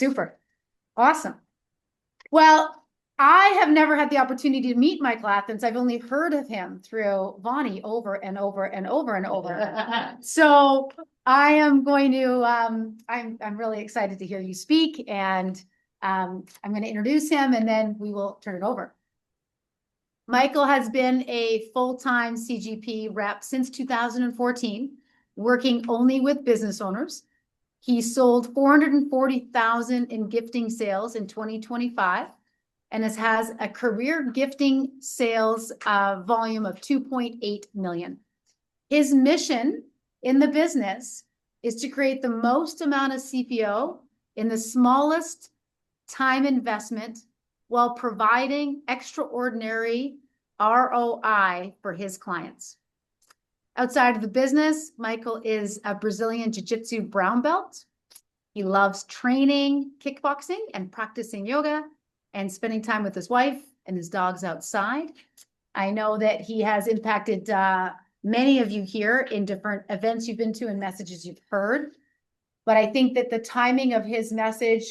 Super. Awesome. Well, I have never had the opportunity to meet Michael Athens. I've only heard of him through Vonnie over and over and over and over. So I am going to, I'm really excited to hear you speak, and I'm going to introduce him and then we will turn it over. Michael has been a full-time CGP rep since 2014, working only with business owners. He sold 440,000 in gifting sales in 2025 and has a career gifting sales volume of 2.8 million. His mission in the business is to create the most amount of CPO in the smallest time investment while providing extraordinary ROI for his clients. Outside of the business, Michael is a Brazilian Jiu-Jitsu brown belt. He loves training, kickboxing, and practicing yoga, and spending time with his wife and his dogs outside. I know that he has impacted many of you here in different events you've been to and messages you've heard. But I think that the timing of his message,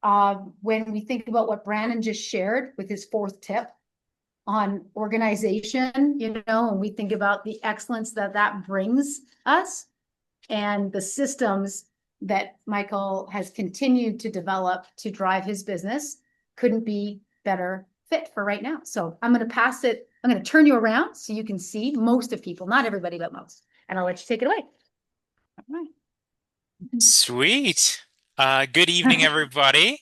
when we think about what Brandon just shared with his fourth tip on organization, and we think about the excellence that brings us and the systems that Michael has continued to develop to drive his business, couldn't be better fit for right now. So I'm going to pass it. I'm going to turn you around so you can see most of people, not everybody, but most, and I'll let you take it away. All right. Sweet. Good evening, everybody.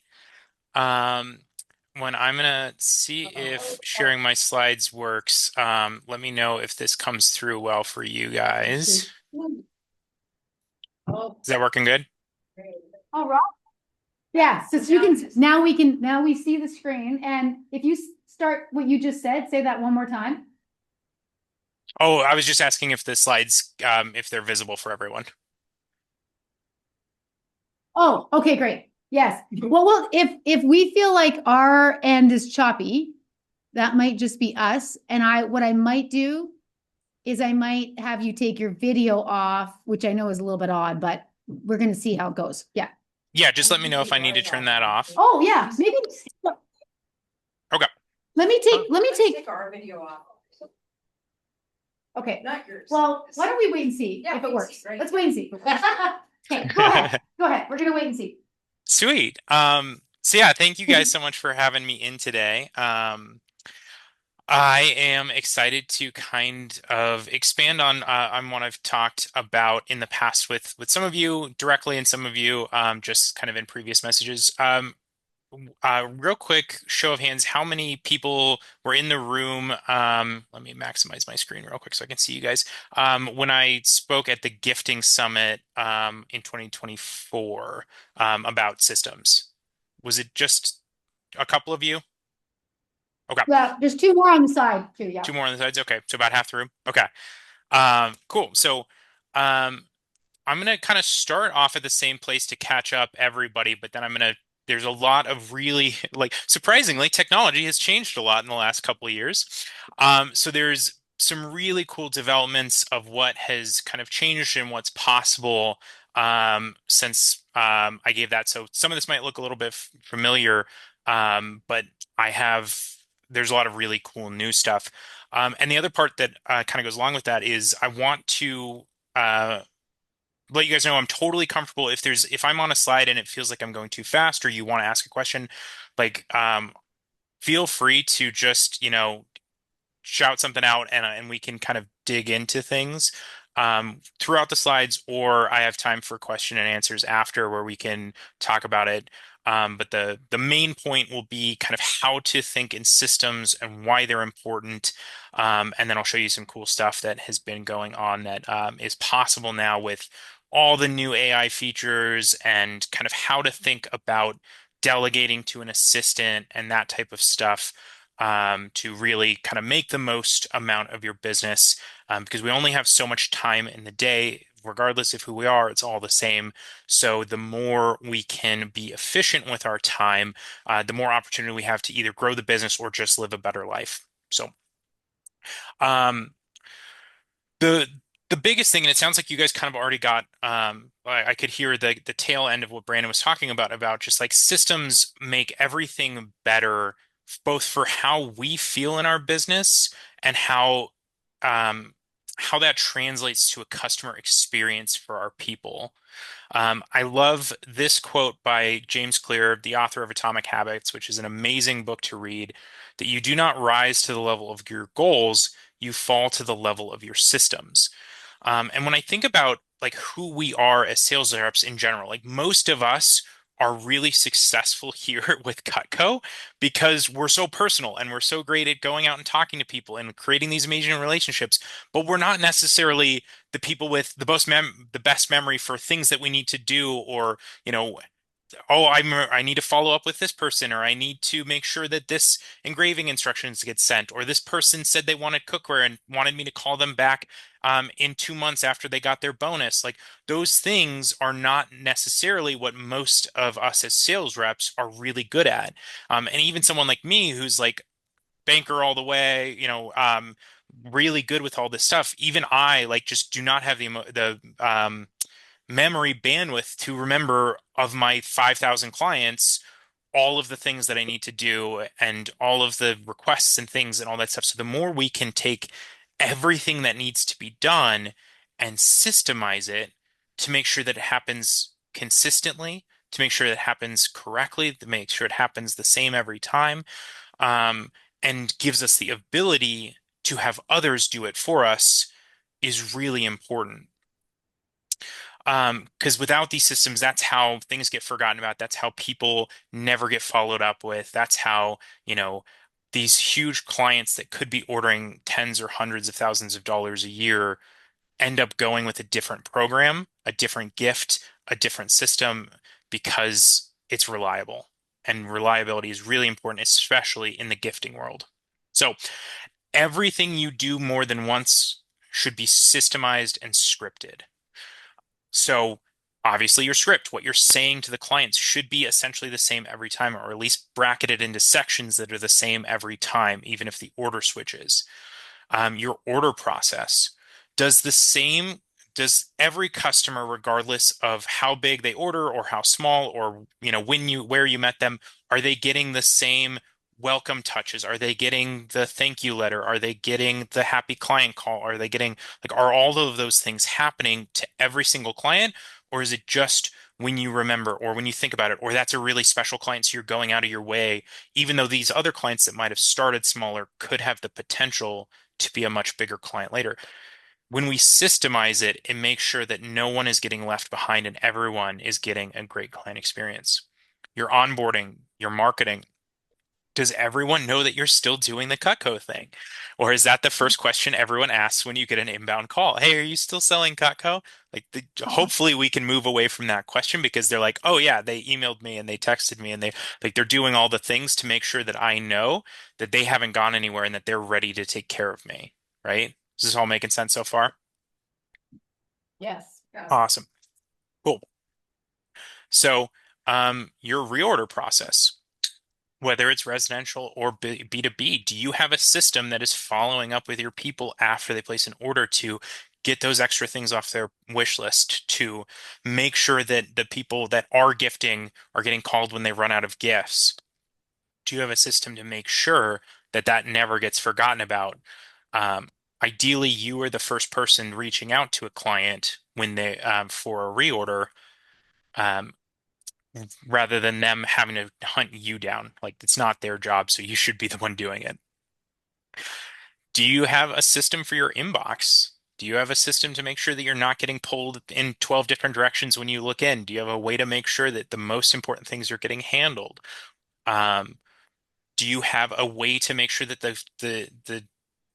When I'm gonna see if sharing my slides works, let me know if this comes through well for you guys. Is that working good? All right. Yeah, so you can now we see the screen, and if you start what you just said, say that one more time. Oh, I was just asking if the slides, if they're visible for everyone. Oh, okay, great. Yes. Well, if we feel like our end is choppy, that might just be us. And what I might do is I might have you take your video off, which I know is a little bit odd, but we're going to see how it goes. Yeah. Yeah, just let me know if I need to turn that off. Oh, yeah. Maybe Okay. let me take our video off. Okay. Not yours. Well, why don't we wait and see if it works? Let's wait and see. Okay, go ahead. Go ahead. We're going to wait and see. Sweet. So yeah, thank you guys so much for having me in today. I am excited to kind of expand on what I've talked about in the past with some of you directly and some of you just kind of in previous messages. Real quick show of hands, how many people were in the room? Let me maximize my screen real quick so I can see you guys. When I spoke at the Gifting Summit in 2024 about systems, was it just a couple of you? Okay. Yeah, there's two more on the side too. Yeah. Two more on the sides. Okay, so about half the room. Okay. Cool. So, I'm gonna kind of start off at the same place to catch up everybody, but then there's a lot of really like surprisingly, technology has changed a lot in the last couple of years. So there's some really cool developments of what has kind of changed and what's possible since I gave that. So some of this might look a little bit familiar, but I have there's a lot of really cool new stuff. And the other part that kind of goes along with that is I want to let you guys know I'm totally comfortable if I'm on a slide and it feels like I'm going too fast or you want to ask a question, like feel free to just, shout something out and we can kind of dig into things throughout the slides, or I have time for question and answers after where we can talk about it. But the main point will be kind of how to think in systems and why they're important. And then I'll show you some cool stuff that has been going on that is possible now with all the new AI features and kind of how to think about delegating to an assistant and that type of stuff to really kind of make the most amount of your business because we only have so much time in the day. Regardless of who we are, it's all the same. So the more we can be efficient with our time, the more opportunity we have to either grow the business or just live a better life. So um, the The biggest thing, and it sounds like you guys kind of already got, I could hear the tail end of what Brandon was talking about just like systems make everything better, both for how we feel in our business and um, how that translates to a customer experience for our people. I love this quote by James Clear, the author of Atomic Habits, which is an amazing book to read, that you do not rise to the level of your goals, you fall to the level of your systems. And when I think about like who we are as sales reps in general, like most of us are really successful here with Cutco because we're so personal and we're so great at going out and talking to people and creating these amazing relationships, but we're not necessarily the people with the best memory for things that we need to do or, you know, oh, I need to follow up with this person, or I need to make sure that this engraving instructions get sent, or this person said they wanted cookware and wanted me to call them back in 2 months after they got their bonus. Like those things are not necessarily what most of us as sales reps are really good at. And even someone like me who's like banker all the way, really good with all this stuff. Even I like just do not have the memory bandwidth to remember of my 5,000 clients all of the things that I need to do and all of the requests and things and all that stuff. So the more we can take everything that needs to be done and systemize it to make sure that it happens consistently, to make sure that it happens correctly, to make sure it happens the same every time, um, and gives us the ability to have others do it for us is really important. Because without these systems, that's how things get forgotten about. That's how people never get followed up with. That's how, these huge clients that could be ordering tens or hundreds of thousands of dollars a year end up going with a different program, a different gift, a different system because it's reliable. And reliability is really important, especially in the gifting world. So everything you do more than once should be systemized and scripted. So obviously your script, what you're saying to the clients should be essentially the same every time, or at least bracketed into sections that are the same every time, even if the order switches. Your order process does the same, does every customer, regardless of how big they order or how small or where you met them, are they getting the same welcome touches? Are they getting the thank you letter? Are they getting the happy client call? Are they getting like are all of those things happening to every single client? Or is it just when you remember or when you think about it, or that's a really special client, so you're going out of your way, even though these other clients that might have started smaller could have the potential to be a much bigger client later. When we systemize it, it makes sure that no one is getting left behind and everyone is getting a great client experience. Your onboarding, your marketing, does everyone know that you're still doing the Cutco thing? Or is that the first question everyone asks when you get an inbound call? Hey, are you still selling Cutco? Hopefully we can move away from that question because they're like, oh yeah, they emailed me and they texted me and they're doing all the things to make sure that I know that they haven't gone anywhere and that they're ready to take care of me, right? Is this all making sense so far? Yes. Yes. Awesome. Cool. So, your reorder process, whether it's residential or B2B, do you have a system that is following up with your people after they place an order to get those extra things off their wish list, to make sure that the people that are gifting are getting called when they run out of gifts? Do you have a system to make sure that that never gets forgotten about? Ideally, you are the first person reaching out to a client when they for a reorder. Um, rather than them having to hunt you down. Like it's not their job, so you should be the one doing it. Do you have a system for your inbox? Do you have a system to make sure that you're not getting pulled in 12 different directions when you look in? Do you have a way to make sure that the most important things are getting handled? Um, do you have a way to make sure that the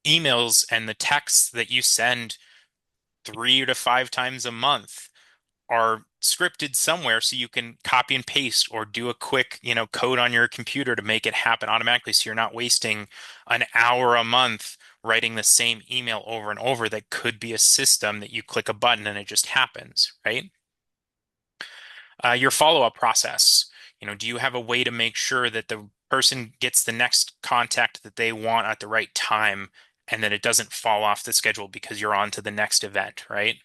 emails and the texts that you send 3 to 5 times a month are scripted somewhere so you can copy and paste or do a quick, code on your computer to make it happen automatically so you're not wasting an hour a month writing the same email over and over that could be a system that you click a button and it just happens, right? Your follow-up process. Do you have a way to make sure that the person gets the next contact that they want at the right time and then it doesn't fall off the schedule because you're on to the next event, right?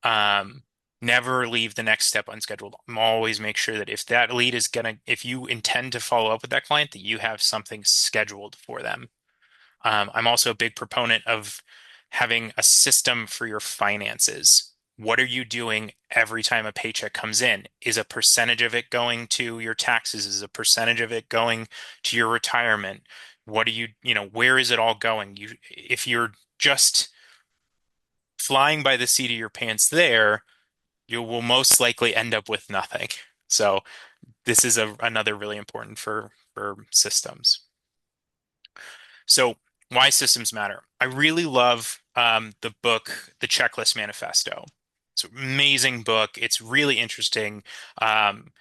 Um, Never leave the next step unscheduled. Always make sure that if that lead is gonna, if you intend to follow up with that client, that you have something scheduled for them. I'm also a big proponent of having a system for your finances. What are you doing every time a paycheck comes in? Is a percentage of it going to your taxes? Is a percentage of it going to your retirement? What are where is it all going? If you're just flying by the seat of your pants there, you will most likely end up with nothing. So this is another really important for systems. So why systems matter? I really love the book, The Checklist Manifesto. It's an amazing book. It's really interesting.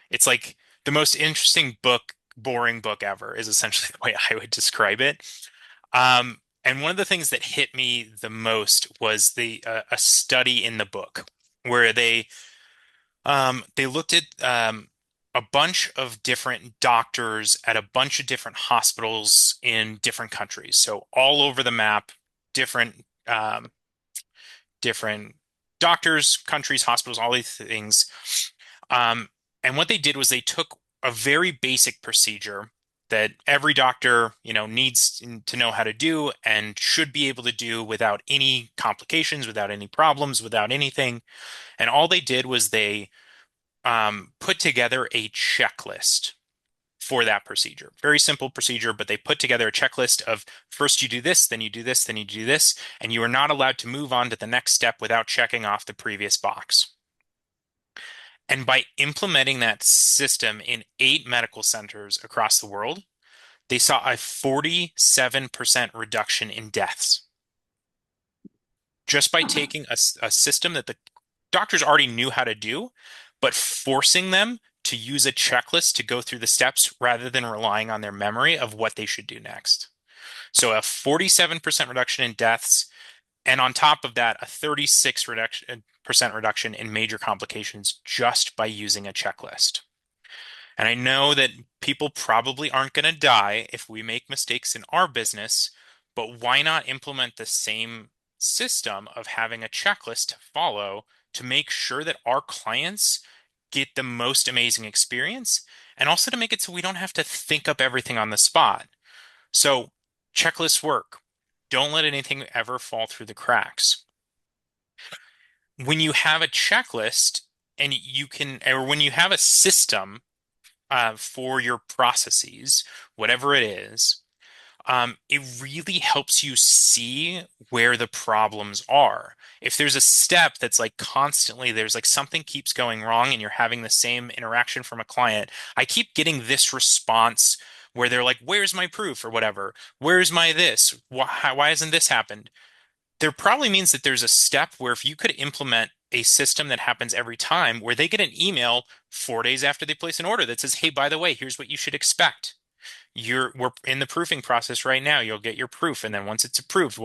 It's like the most interesting book, boring book ever is essentially the way I would describe it. And one of the things that hit me the most was the a study in the book where they looked at a bunch of different doctors at a bunch of different hospitals in different countries. So all over the map, different different doctors, countries, hospitals, all these things. Um, and what they did was they took a very basic procedure that every doctor, needs to know how to do and should be able to do without any complications, without any problems, without anything. And all they did was they put together a checklist for that procedure. Very simple procedure, but they put together a checklist of first you do this, then you do this, then you do this, and you are not allowed to move on to the next step without checking off the previous box. And by implementing that system in 8 medical centers across the world, they saw a 47% reduction in deaths just by taking a system that the doctors already knew how to do, but forcing them to use a checklist to go through the steps rather than relying on their memory of what they should do next. So a 47% reduction in deaths, and on top of that, a 36% reduction in major complications just by using a checklist. And I know that people probably aren't going to die if we make mistakes in our business, but why not implement the same system of having a checklist to follow to make sure that our clients get the most amazing experience and also to make it so we don't have to think up everything on the spot. So checklists work. Don't let anything ever fall through the cracks. When you have a checklist and or when you have a system for your processes, whatever it is, it really helps you see where the problems are. If there's a step that's like constantly, there's like something keeps going wrong and you're having the same interaction from a client, I keep getting this response where they're like, where's my proof or whatever? Where's my this? Why hasn't this happened? There probably means that there's a step where if you could implement a system that happens every time where they get an email 4 days after they place an order that says, hey, by the way, here's what you should expect. We're in the proofing process right now. You'll get your proof, and then once it's approved,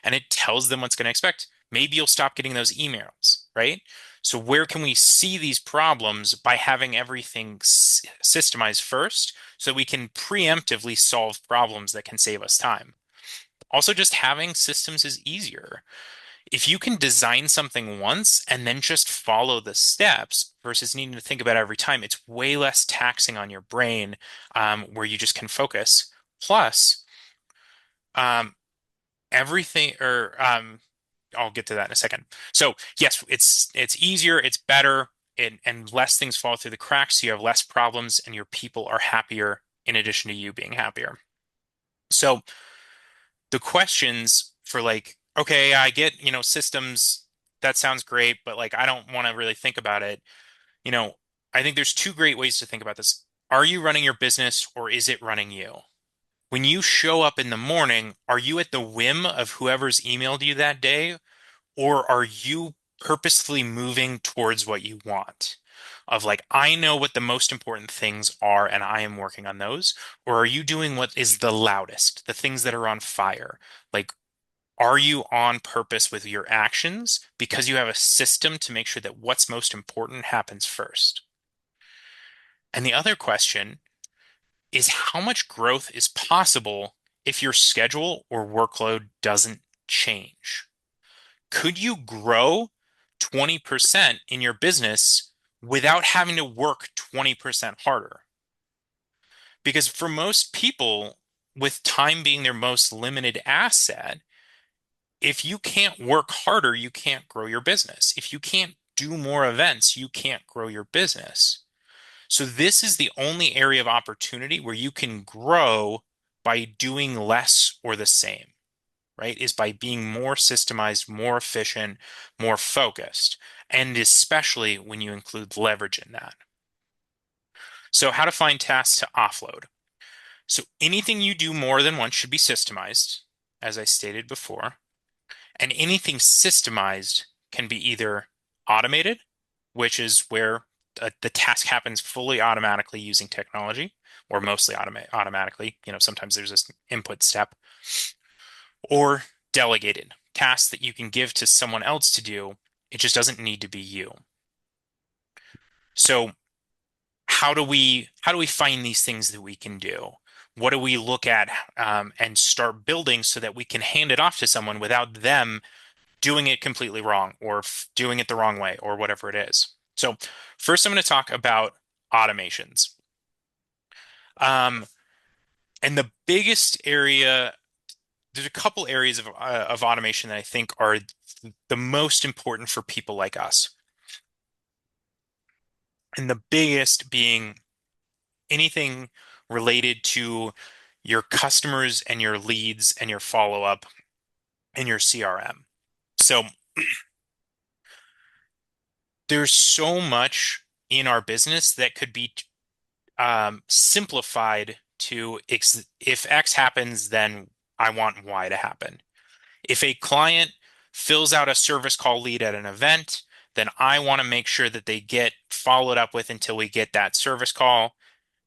and it tells them what's going to expect. Maybe you'll stop getting those emails, right? So where can we see these problems by having everything systemized first so that we can preemptively solve problems that can save us time? Also, just having systems is easier. If you can design something once and then just follow the steps versus needing to think about it every time, it's way less taxing on your brain, where you just can focus. Plus, um, everything, or I'll get to that in a second. So yes, it's easier, it's better, and less things fall through the cracks. So you have less problems, and your people are happier in addition to you being happier. So the questions for like, okay, I get, systems, that sounds great, but like I don't want to really think about it. You know, I think there's two great ways to think about this. Are you running your business or is it running you? When you show up in the morning, are you at the whim of whoever's emailed you that day, or are you purposefully moving towards what you want? Of like, I know what the most important things are and I am working on those. Or are you doing what is the loudest, the things that are on fire? Like, are you on purpose with your actions because you have a system to make sure that what's most important happens first? And the other question is how much growth is possible if your schedule or workload doesn't change? Could you grow 20% in your business without having to work 20% harder? Because for most people, with time being their most limited asset, if you can't work harder, you can't grow your business. If you can't do more events, you can't grow your business. So this is the only area of opportunity where you can grow by doing less or the same, right? Is by being more systemized, more efficient, more focused, and especially when you include leverage in that. So how to find tasks to offload. So anything you do more than once should be systemized, as I stated before. And anything systemized can be either automated, which is where the task happens fully automatically using technology, or mostly automatically. Sometimes there's this input step, or delegated tasks that you can give to someone else to do. It just doesn't need to be you. So how do we find these things that we can do? What do we look at and start building so that we can hand it off to someone without them doing it completely wrong or doing it the wrong way or whatever it is? So first, I'm going to talk about automations. Um, and the biggest area, there's a couple areas of automation that I think are the most important for people like us. And the biggest being anything related to your customers and your leads and your follow-up and your CRM. So there's so much in our business that could be simplified to if X happens, then I want Y to happen. If a client fills out a service call lead at an event, then I want to make sure that they get followed up with until we get that service call.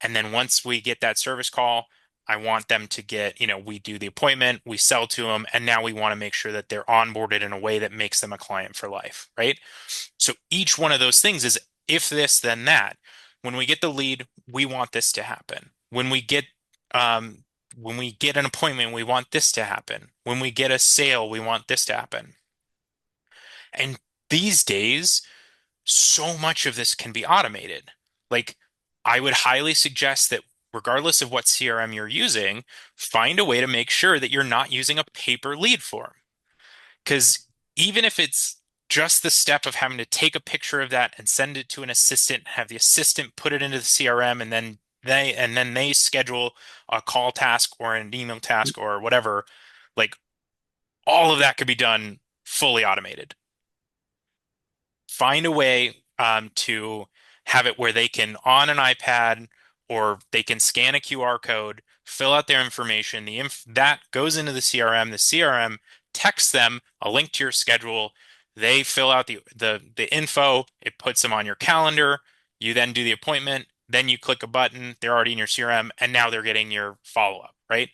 And then once we get that service call, I want them to get, we do the appointment, we sell to them, and now we want to make sure that they're onboarded in a way that makes them a client for life, right? So each one of those things is if this, then that. When we get the lead, we want this to happen. Um, when we get an appointment, we want this to happen. When we get a sale, we want this to happen. And these days, so much of this can be automated. Like, I would highly suggest that regardless of what CRM you're using, find a way to make sure that you're not using a paper lead form. Because even if it's just the step of having to take a picture of that and send it to an assistant, have the assistant put it into the CRM, and then they schedule a call task or an email task or whatever, like all of that could be done fully automated. Find a way to have it where they can on an iPad or they can scan a QR code, fill out their information. That goes into the CRM. The CRM texts them a link to your schedule. They fill out the info. It puts them on your calendar. You then do the appointment. Then you click a button. They're already in your CRM, and now they're getting your follow-up, right?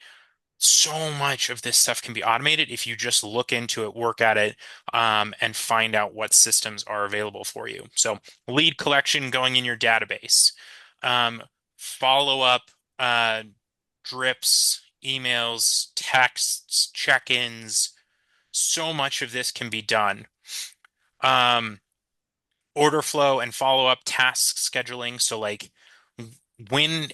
So much of this stuff can be automated if you just look into it, work at it, and find out what systems are available for you. So lead collection going in your database, follow up, drips, emails, texts, check-ins. So much of this can be done. Um, Order flow and follow up task scheduling. So like when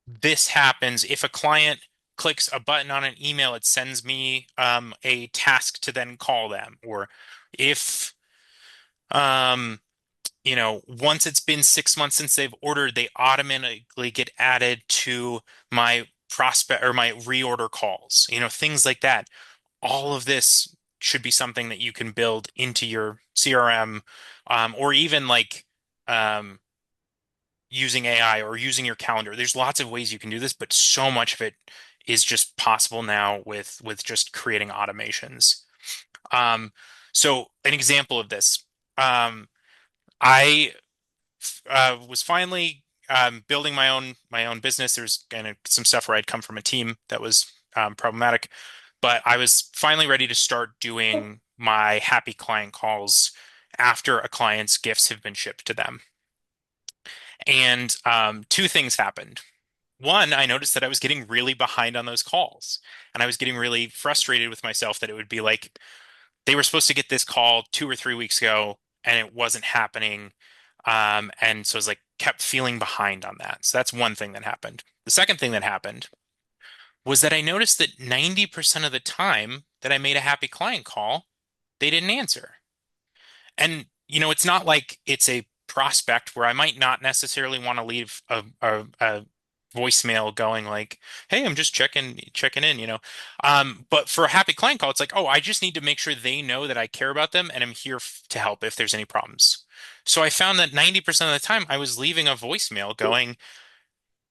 this happens, if a client clicks a button on an email, it sends me a task to then call them. Or if once it's been 6 months since they've ordered, they automatically get added to my prospect or my reorder calls, things like that. All of this should be something that you can build into your CRM, or even like um, using AI or using your calendar. There's lots of ways you can do this, but so much of it is just possible now with just creating automations. Um, so an example of this, I was finally building my own business. There's kind of some stuff where I'd come from a team that was problematic, but I was finally ready to start doing my happy client calls after a client's gifts have been shipped to them. And two things happened. one, I noticed that I was getting really behind on those calls, and I was getting really frustrated with myself that it would be like they were supposed to get this call 2 or 3 weeks ago and it wasn't happening. And so I was like, kept feeling behind on that. So that's one thing that happened. The second thing that happened was that I noticed that 90% of the time that I made a happy client call, they didn't answer. And, it's not like it's a prospect where I might not necessarily want to leave a voicemail going like, "Hey, I'm just checking in." But for a happy client call, it's like, "Oh, I just need to make sure they know that I care about them and I'm here to help if there's any problems." So I found that 90% of the time I was leaving a voicemail going,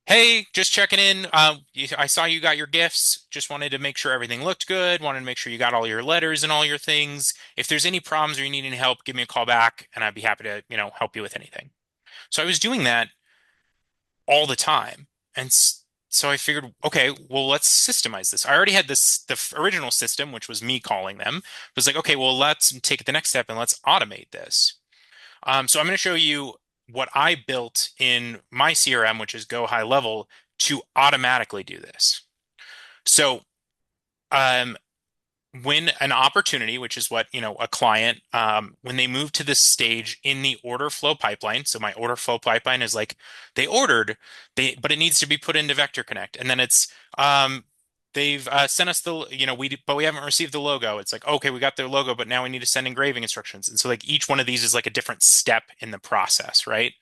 "Hey, just checking in. I saw you got your gifts. Just wanted to make sure everything looked good. Wanted to make sure you got all your letters and all your things. If there's any problems or you need any help, give me a call back, and I'd be happy to, help you with anything." So I was doing that all the time, and so I figured, okay, well, let's systemize this. I already had the original system, which was me calling them. It was like, okay, well, let's take the next step and let's automate this. So I'm going to show you what I built in my CRM, which is Go High Level, to automatically do this. So um, when an opportunity, which is what, a client, when they move to this stage in the order flow pipeline, so my order flow pipeline is like they ordered, but it needs to be put into Vector Connect, and then it's they've sent us the, but we haven't received the logo. It's like, okay, we got their logo, but now we need to send engraving instructions. And so like each one of these is like a different step in the process, right?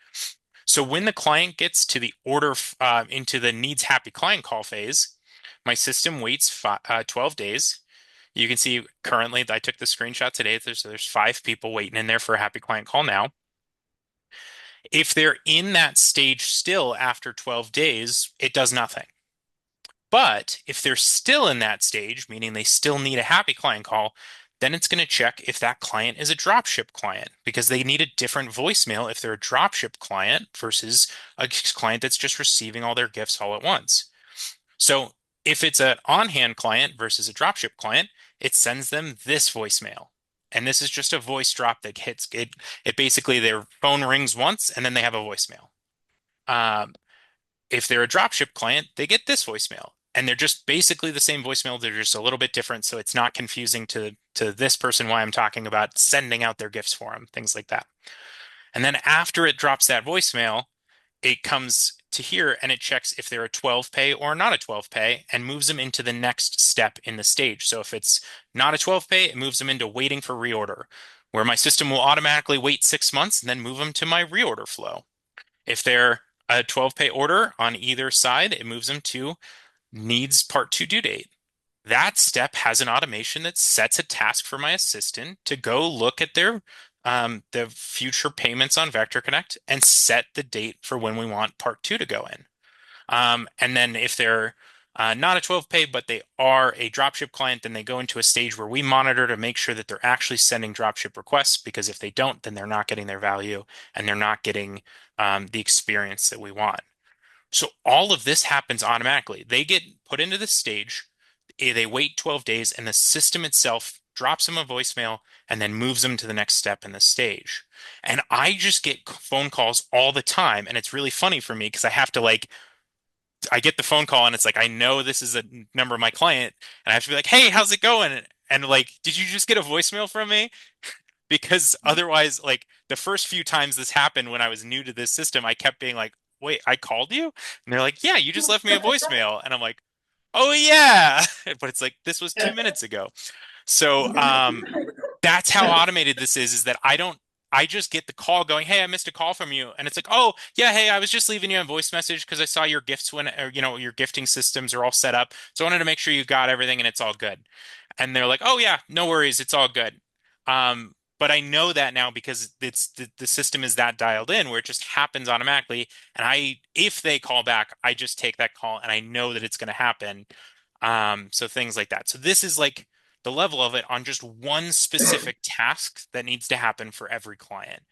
So when the client gets to the order into the needs happy client call phase, my system waits 12 days. You can see currently, I took the screenshot today. There's 5 people waiting in there for a happy client call now. If they're in that stage still after 12 days, it does nothing. But if they're still in that stage, meaning they still need a happy client call, then it's going to check if that client is a dropship client because they need a different voicemail if they're a dropship client versus a client that's just receiving all their gifts all at once. So if it's an on-hand client versus a dropship client, it sends them this voicemail. And this is just a voice drop that hits it. It basically their phone rings once and then they have a voicemail. Um, if they're a dropship client, they get this voicemail. And they're just basically the same voicemail. They're just a little bit different. So it's not confusing to this person why I'm talking about sending out their gifts for them, things like that. And then after it drops that voicemail, it comes to here and it checks if they're a 12 pay or not a 12 pay and moves them into the next step in the stage. So if it's not a 12 pay, it moves them into waiting for reorder, where my system will automatically wait 6 months and then move them to my reorder flow. If they're a 12 pay order on either side, it moves them to needs part two due date. That step has an automation that sets a task for my assistant to go look at the future payments on Vector Connect and set the date for when we want part two to go in. And then if they're not a 12 pay, but they are a dropship client, then they go into a stage where we monitor to make sure that they're actually sending dropship requests, because if they don't, then they're not getting their value and they're not getting the experience that we want. So all of this happens automatically. They get put into this stage, they wait 12 days, and the system itself drops them a voicemail and then moves them to the next step in the stage. And I just get phone calls all the time. And it's really funny for me because I have to like, I get the phone call and it's like, I know this is a number of my client. And I have to be like, hey, how's it going? And like, did you just get a voicemail from me? Because otherwise, like the first few times this happened when I was new to this system, I kept being like, wait, I called you? And they're like, yeah, you just left me a voicemail. And I'm like, oh yeah. But it's like, this was 2 minutes ago. So that's how automated this is that I just get the call going, hey, I missed a call from you. And it's like, oh, yeah, hey, I was just leaving you a voice message because I saw your gifts when, or, your gifting systems are all set up. So I wanted to make sure you got everything and it's all good. And they're like, oh, yeah, no worries. It's all good. But I know that now because it's the system is that dialed in where it just happens automatically. And if they call back, I just take that call and I know that it's going to happen. So things like that. So this is like the level of it on just one specific task that needs to happen for every client.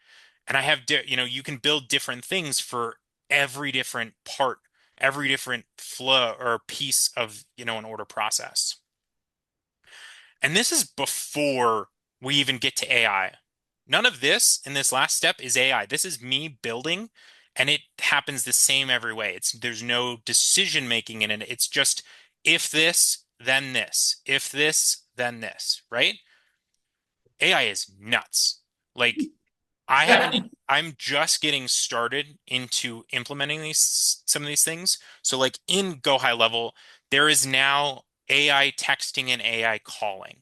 And I have, you can build different things for every different part, every different flow or piece of, an order process. And this is before we even get to AI. None of this in this last step is AI. This is me building And it happens the same every way. There's no decision making in it. It's just if this, then this. If this, then this, right? AI is nuts. Like I'm just getting started into implementing some of these things. So like in Go High Level, there is now AI texting and AI calling.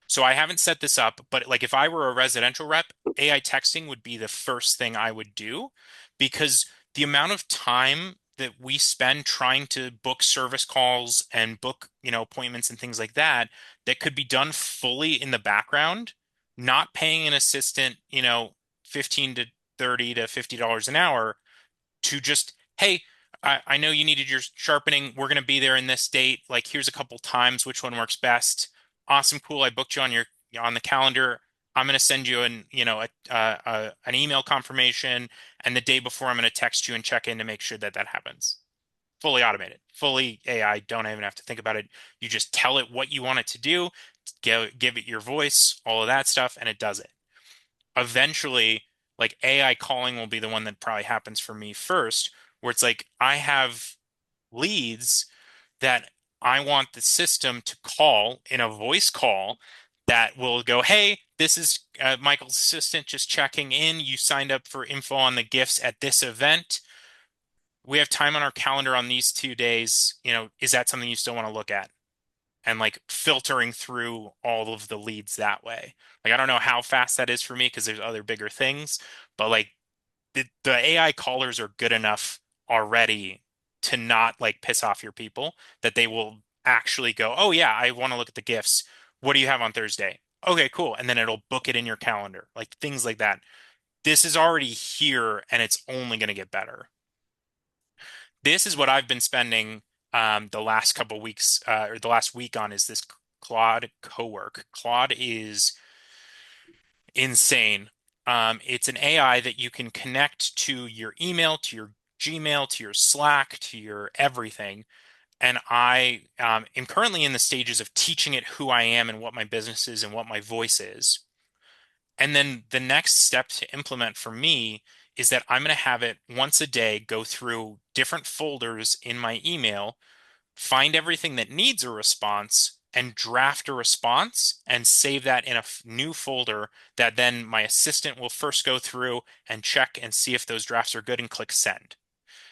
So I haven't set this up, but like if I were a residential rep, AI texting would be the first thing I would do because the amount of time that we spend trying to book service calls and book, appointments and things like that, that could be done fully in the background, not paying an assistant, 15 to 30 to $50 an hour to just, hey, I know you needed your sharpening. We're going to be there in this date. Like, here's a couple times. Which one works best? Awesome, cool. I booked you on the calendar. I'm going to send you an email confirmation, and the day before, I'm going to text you and check in to make sure that that happens. Fully automated, fully AI. Don't even have to think about it. You just tell it what you want it to do, give it your voice, all of that stuff, and it does it. Eventually, like AI calling will be the one that probably happens for me first, where it's like I have leads that I want the system to call in a voice call that will go, hey, this is Michael's assistant just checking in. You signed up for info on the gifts at this event. We have time on our calendar on these 2 days. Is that something you still want to look at? And like filtering through all of the leads that way. Like I don't know how fast that is for me because there's other bigger things, but like the AI callers are good enough already to not like piss off your people that they will actually go, "Oh yeah, I want to look at the gifts. What do you have on Thursday?" Okay, cool. And then it'll book it in your calendar. Like things like that. This is already here and it's only going to get better. This is what I've been spending the last couple weeks or the last week on is this Claude Cowork. Claude is insane. It's an AI that you can connect to your email, to your Gmail, to your Slack, to your everything. And I am currently in the stages of teaching it who I am and what my business is and what my voice is. And then the next step to implement for me is that I'm going to have it once a day go through different folders in my email, find everything that needs a response, and draft a response and save that in a new folder that then my assistant will first go through and check and see if those drafts are good and click send.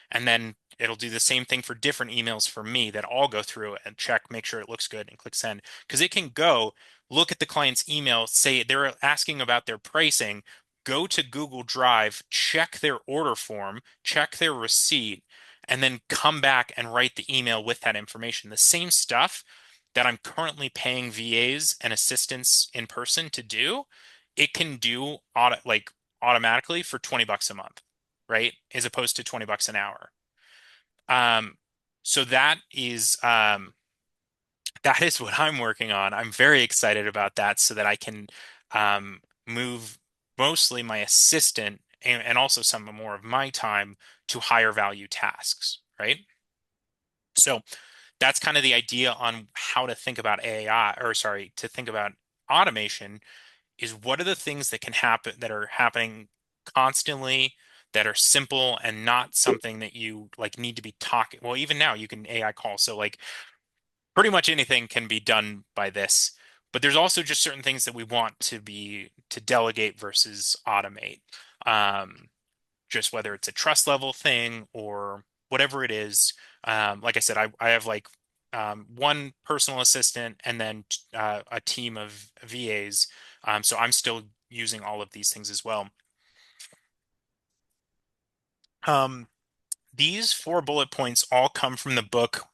And then it'll do the same thing for different emails for me that I'll go through and check, make sure it looks good and click send. Because it can go look at the client's email, say they're asking about their pricing, go to Google Drive, check their order form, check their receipt, and then come back and write the email with that information. The same stuff that I'm currently paying VAs and assistants in person to do, it can do automatically for 20 bucks a month, right? As opposed to 20 bucks an hour. Um, so that is what I'm working on. I'm very excited about that so that I can move mostly my assistant and also some more of my time to higher value tasks, right? So that's kind of the idea on how to think about AI, or sorry, to think about automation is what are the things that can happen that are happening constantly that are simple and not something that you like need to be talking. Well, even now you can AI call. So like pretty much anything can be done by this. But there's also just certain things that we want to delegate versus automate. Um, just whether it's a trust level thing or whatever it is. Like I said, I have like one personal assistant and then a team of VAs. So I'm still using all of these things as well. Um, these 4 bullet points all come from the book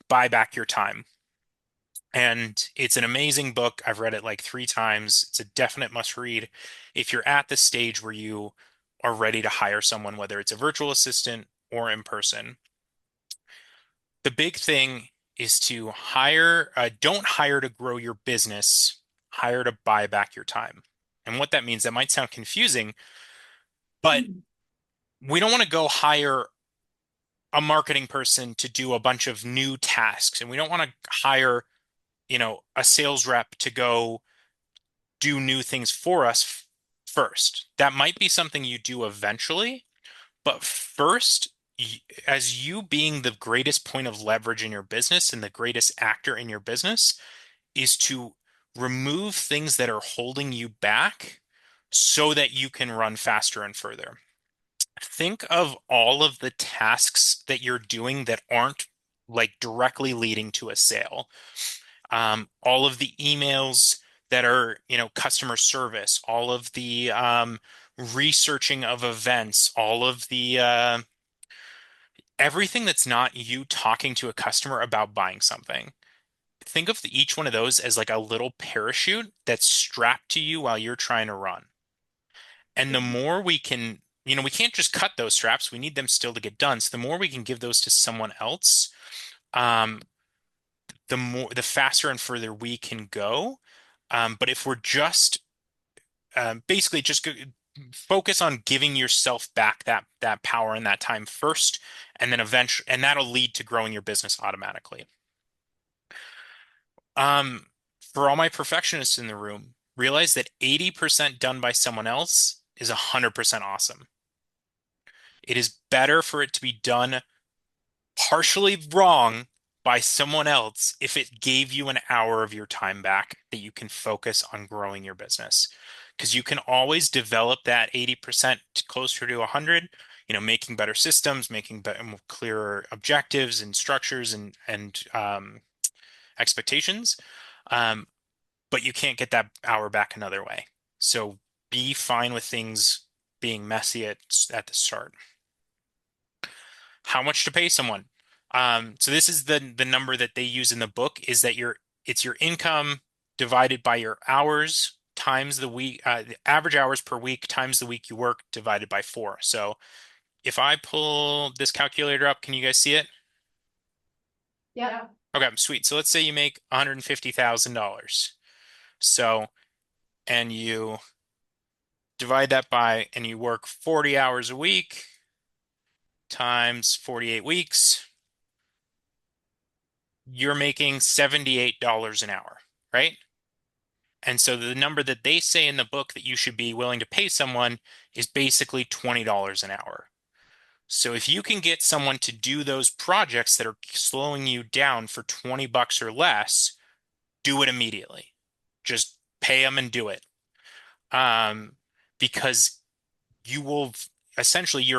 Buy Back Your Time. And it's an amazing book. I've read it like 3 times. It's a definite must read if you're at the stage where you are ready to hire someone, whether it's a virtual assistant or in person. The big thing is to don't hire to grow your business, hire to buy back your time. And what that means, that might sound confusing, but we don't want to go hire a marketing person to do a bunch of new tasks. And we don't want to hire, a sales rep to go do new things for us first. That might be something you do eventually, But first, as you being the greatest point of leverage in your business and the greatest actor in your business, is to remove things that are holding you back so that you can run faster and further. Think of all of the tasks that you're doing that aren't like directly leading to a sale. All of the emails that are, customer service, all of the researching of events, all of the everything that's not you talking to a customer about buying something. Think of each one of those as like a little parachute that's strapped to you while you're trying to run. And the more we can, we can't just cut those straps. We need them still to get done. So the more we can give those to someone else, um, the faster and further we can go. But if we're just basically just focus on giving yourself back that power and that time first, and then eventually, and that'll lead to growing your business automatically. Um, for all my perfectionists in the room, realize that 80% done by someone else is 100% awesome. It is better for it to be done partially wrong by someone else if it gave you an hour of your time back that you can focus on growing your business. Because you can always develop that 80% closer to 100, making better systems, making better, more clearer objectives and structures and expectations. Um, but you can't get that hour back another way. So be fine with things being messy at the start. How much to pay someone? So this is the number that they use in the book is that it's your income divided by your hours times the week, the average hours per week times the week you work divided by 4. So if I pull this calculator up, can you guys see it? Yeah. Okay, sweet. So let's say you make $150,000. So, and you divide that by, and you work 40 hours a week times 48 weeks, you're making $78 an hour, right? And so the number that they say in the book that you should be willing to pay someone is basically $20 an hour. So if you can get someone to do those projects that are slowing you down for 20 bucks or less, do it immediately. Just pay them and do it. Um, because you will essentially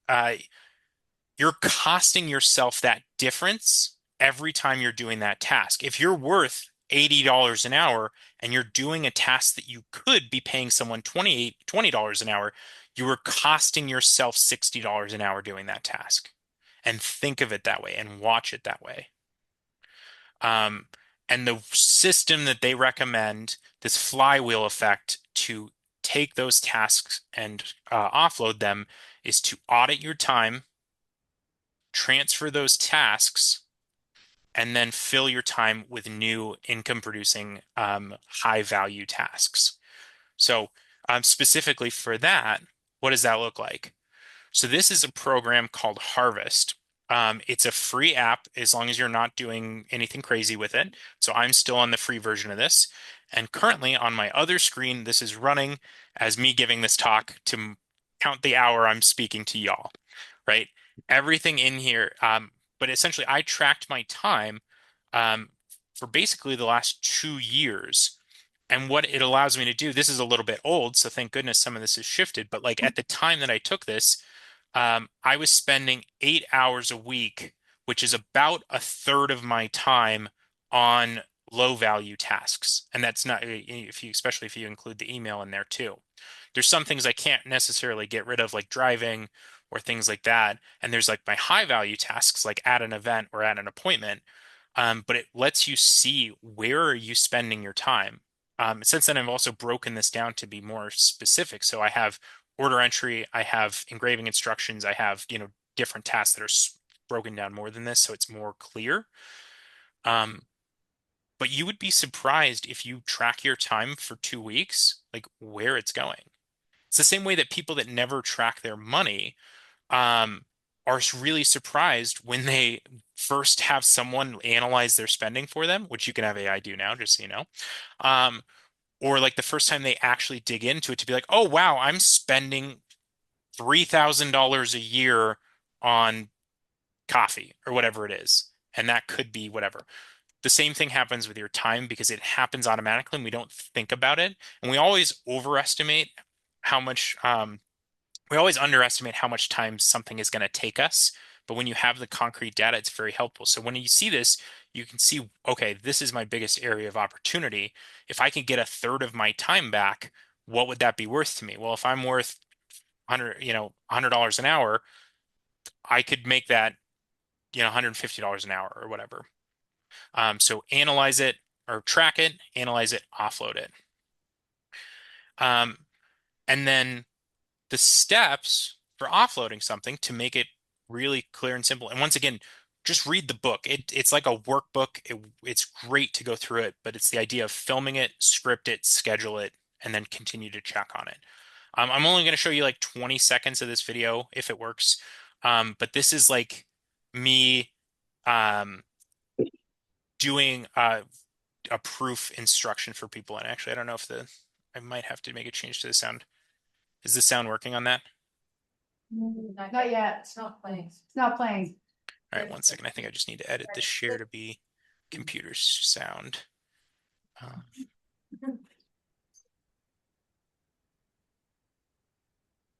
uh, you're costing yourself that difference every time you're doing that task. If you're worth $80 an hour and you're doing a task that you could be paying someone $20 an hour, you are costing yourself $60 an hour doing that task. And think of it that way and watch it that way. Um, and the system that they recommend, this flywheel effect to take those tasks and offload them, is to audit your time, transfer those tasks, and then fill your time with new income producing high value tasks. So, specifically for that, what does that look like? So, this is a program called Harvest. It's a free app as long as you're not doing anything crazy with it. So, I'm still on the free version of this. And currently on my other screen, this is running as me giving this talk to count the hour I'm speaking to y'all, right? Everything in here. But essentially, I tracked my time um, for basically the last 2 years. And what it allows me to do, this is a little bit old, so thank goodness some of this has shifted. But like at the time that I took this, I was spending 8 hours a week, which is about a third of my time on low value tasks. And that's not especially if you include the email in there too. There's some things I can't necessarily get rid of, like driving or things like that. And there's like my high value tasks, like at an event or at an appointment. But it lets you see where are you spending your time. Since then, I've also broken this down to be more specific. So I have order entry, I have engraving instructions, I have, different tasks that are broken down more than this, so it's more clear. Um, but you would be surprised if you track your time for 2 weeks, like where it's going. It's the same way that people that never track their money um, are really surprised when they first have someone analyze their spending for them, which you can have AI do now, just so you know. Or like the first time they actually dig into it to be like, oh, wow, I'm spending $3,000 a year on coffee or whatever it is. And that could be whatever. The same thing happens with your time because it happens automatically and we don't think about it. And we always overestimate how much, we always underestimate how much time something is going to take us. But when you have the concrete data, it's very helpful. So when you see this, you can see, okay, this is my biggest area of opportunity. If I can get a third of my time back, what would that be worth to me? Well, if I'm worth 100, $100 an hour, I could make that, $150 an hour or whatever. So analyze it or track it, analyze it, offload it. Um, and then the steps for offloading something to make it really clear and simple. And once again, just read the book. It's like a workbook. It's great to go through it, but it's the idea of filming it, script it, schedule it, and then continue to check on it. I'm only going to show you like 20 seconds of this video if it works. But this is like me um, doing a proof instruction for people. And actually, I don't know if I might have to make a change to the sound. Is the sound working on that? Not yet. It's not playing. It's not playing. All right, one second. I think I just need to edit the share to be computer sound.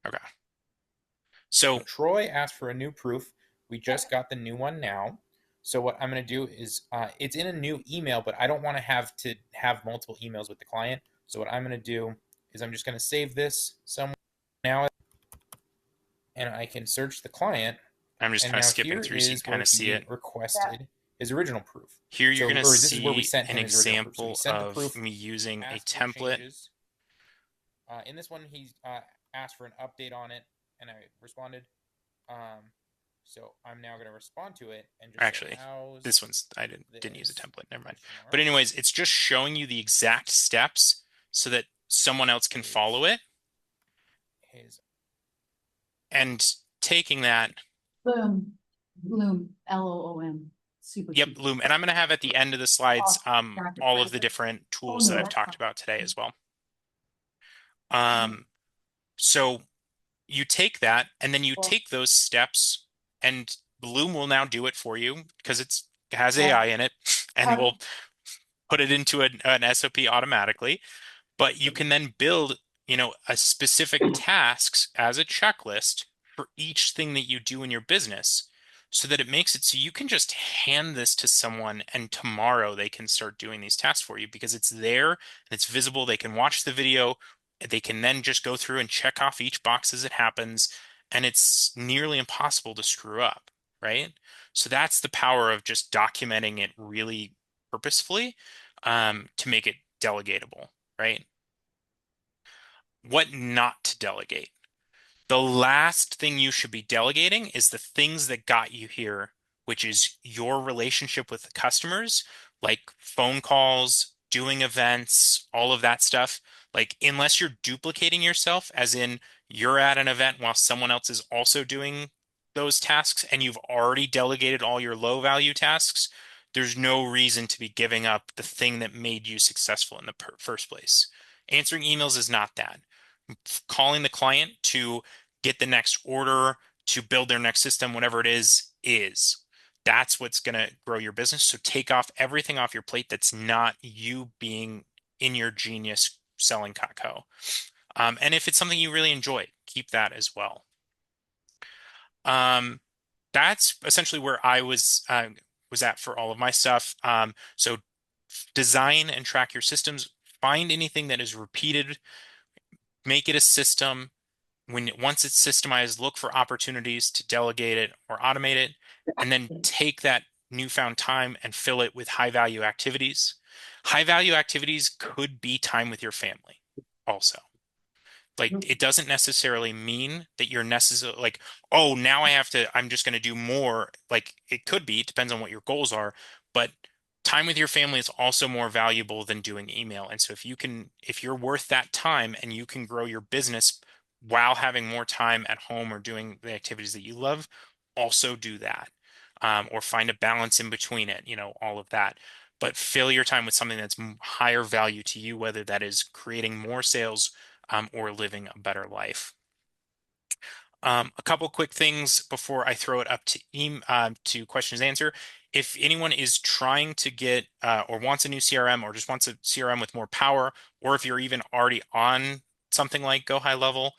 Okay. So Troy asked for a new proof. We just got the new one now. So what I'm going to do is it's in a new email, but I don't want to have multiple emails with the client. So what I'm going to do is I'm just going to save this somewhere now, and I can search the client. I'm just And kind of now skipping here through so you is can kind where of see he it. requested his original proof. Here you're going to this is where we see sent an him his original proof. So he example sent the of proof, me using a asked for template. changes. In this one, he asked for an update on it, and I responded. So I'm now going to respond to it and just Actually, say, this one's I didn't use a template. Never mind. question mark. But anyways, it's just showing you the exact steps so that someone else can follow it. His And taking that, Loom. Loom. Loom. Super. yep, cheap. Loom. And I'm going to have at the end of the slides all of the different tools that no, I've that's talked fine. about today as well. So you take that and then you take those steps and Loom will now do it for you because it has AI in it and will put it into an SOP automatically. But you can then build, a specific tasks as a checklist for each thing that you do in your business so that it makes it so you can just hand this to someone and tomorrow they can start doing these tasks for you because it's there and it's visible. They can watch the video. They can then just go through and check off each box as it happens. And it's nearly impossible to screw up, right? So that's the power of just documenting it really purposefully to make it delegatable, right? What not to delegate. The last thing you should be delegating is the things that got you here, which is your relationship with the customers, like phone calls, doing events, all of that stuff. Like, unless you're duplicating yourself, as in you're at an event while someone else is also doing those tasks and you've already delegated all your low value tasks, there's no reason to be giving up the thing that made you successful in the first place. Answering emails is not that. Calling the client to get the next order, to build their next system, whatever it is. That's what's going to grow your business. So take off everything off your plate that's not you being in your genius selling Cutco. And if it's something you really enjoy, keep that as well. That's essentially where I was at for all of my stuff. So design and track your systems. Find anything that is repeated, make it a system. Once it's systemized, look for opportunities to delegate it or automate it, and then take that newfound time and fill it with high value activities. High value activities could be time with your family also. Like, it doesn't necessarily mean that you're necessarily like, oh, now I'm just going to do more. Like, it could be, it depends on what your goals are, but time with your family is also more valuable than doing email. And so if you're worth that time and you can grow your business while having more time at home or doing the activities that you love, also do that. Or find a balance in between it, all of that. But fill your time with something that's higher value to you, whether that is creating more sales or living a better life. A couple quick things before I throw it up to questions and answer. If anyone is trying to get or wants a new CRM or just wants a CRM with more power, or if you're even already on something like Go High Level,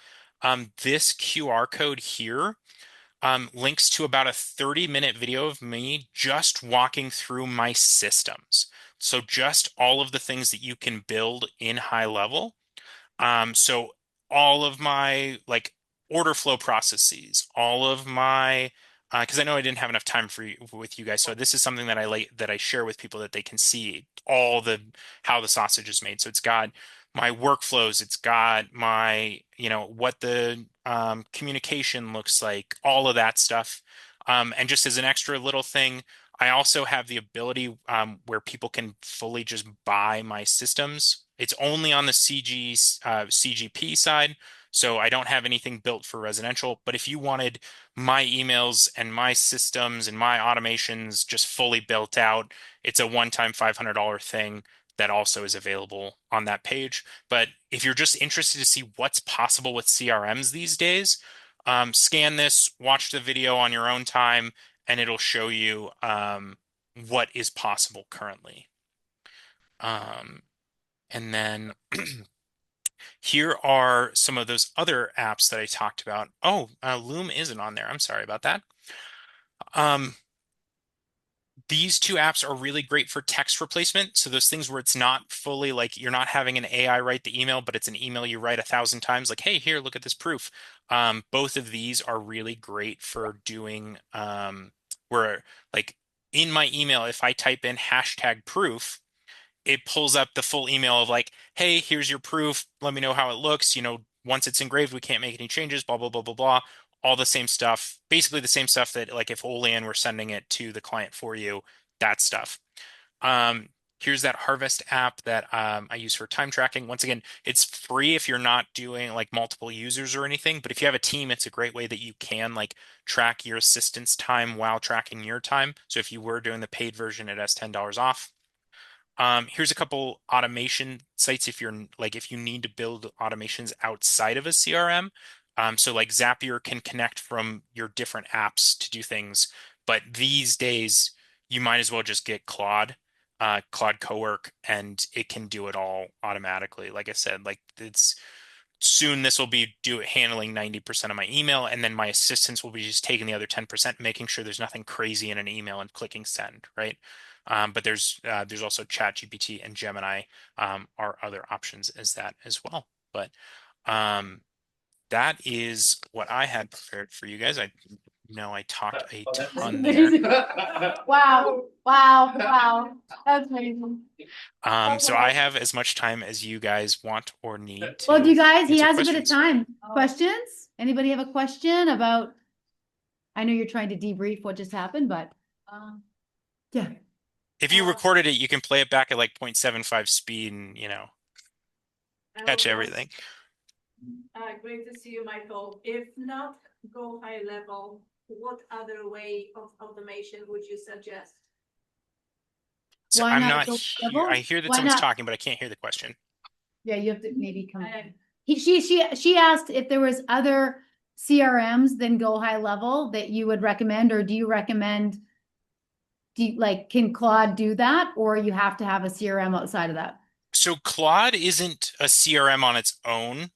this QR code here links to about a 30-minute video of me just walking through my systems. So just all of the things that you can build in High Level. So all of my like order flow processes, all of my because I know I didn't have enough time for with you guys, so this is something that I share with people that they can see all the how the sausage is made. So it's got my workflows, it's got my what the communication looks like, all of that stuff. And just as an extra little thing, I also have the ability where people can fully just buy my systems. It's only on the CGP side, so I don't have anything built for residential. But if you wanted my emails and my systems and my automations just fully built out, it's a one-time $500 thing that also is available on that page. But if you're just interested to see what's possible with CRMs these days, scan this, watch the video on your own time, and it'll show you what is possible currently. And then here are some of those other apps that I talked about. Oh, Loom isn't on there. I'm sorry about that. These two apps are really great for text replacement. So those things where it's not fully like you're not having an AI write the email, but it's an email you write 1,000 times, like, hey, here, look at this proof. Both of these are really great for doing where like in my email, if I type in hashtag proof, it pulls up the full email of like, hey, here's your proof. Let me know how it looks. Once it's engraved, we can't make any changes, blah, blah, blah, blah, blah. All the same stuff, basically the same stuff that like if Olean were sending it to the client for you, that stuff. Um, Here's that Harvest app that I use for time tracking. Once again, it's free if you're not doing like multiple users or anything, but if you have a team, it's a great way that you can like track your assistant's time while tracking your time. So if you were doing the paid version, it has $10 off. Here's a couple automation sites if if you need to build automations outside of a CRM. So like Zapier can connect from your different apps to do things, but these days you might as well just get Claude Cowork, and it can do it all automatically. Like I said, like it's soon this will be handling 90% of my email, and then my assistants will be just taking the other 10%, making sure there's nothing crazy in an email and clicking send, right? But there's also ChatGPT and Gemini are other options as that as well. But that is what I had prepared for you guys. I know I talked a ton there. Wow, wow, wow. That's amazing. So I have as much time as you guys want or need Well, do you to guys, he answer has a bit of questions. time. Questions? Anybody have a question about? I know you're trying to debrief what just happened, but yeah. If you recorded it, you can play it back at like 0.75 speed and, catch everything. Great to see you, Michael. If not Go High Level, what other way of automation would you suggest? So Why I'm not not Go here. Level? I hear that Why someone's not? talking, but I can't hear the question. Yeah, you have to maybe come. She asked if there was other CRMs than Go High Level that you would recommend, or do you recommend? Can Claude do that, or you have to have a CRM outside of that? So Claude isn't a CRM on its own,